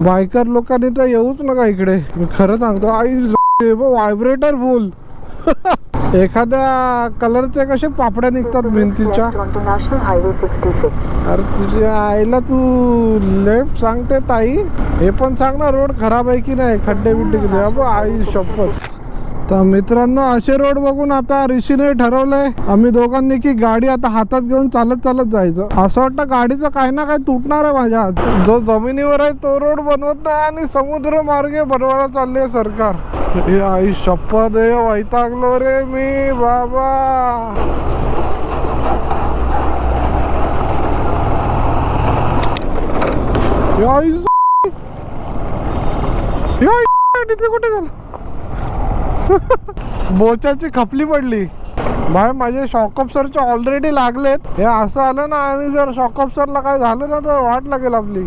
Biker लोकांनी तर येऊच नका इकडे, मी खरं सांगतो. आई व्हायब्रेटर फुल. एखाद्या कलरचे कसे पापड्या निघतात भिंतीच्या. अरे तुझ्या आईला तू लेफ्ट सांगते ताई, हे पण सांग ना रोड खराब आहे की नाही, खड्डे बिड्डे किती. अबो आई शपथ. तर मित्रांनो, असे रोड बघून आता ऋषीने ठरवलंय आम्ही दोघांनी की गाडी आता हातात घेऊन चालत चालत जायचं. असं वाटतं गाडीचं काही ना काही तुटणार आहे माझ्या हात. जो जमिनीवर आहे तो रोड बनवत नाही आणि समुद्र मार्गे बनवायला चालले सरकार. हे आई शपथ, हे वैतागलो रे मी बाबा. तिथे कुठे झालं? बोचाची खपली पडली भाई. माझे शॉकअप्सरचे ऑलरेडी लागलेत. हे असं आलं ना, आणि जर शॉकअप्सरला काय झालं ना तर वाट लागेल आपली.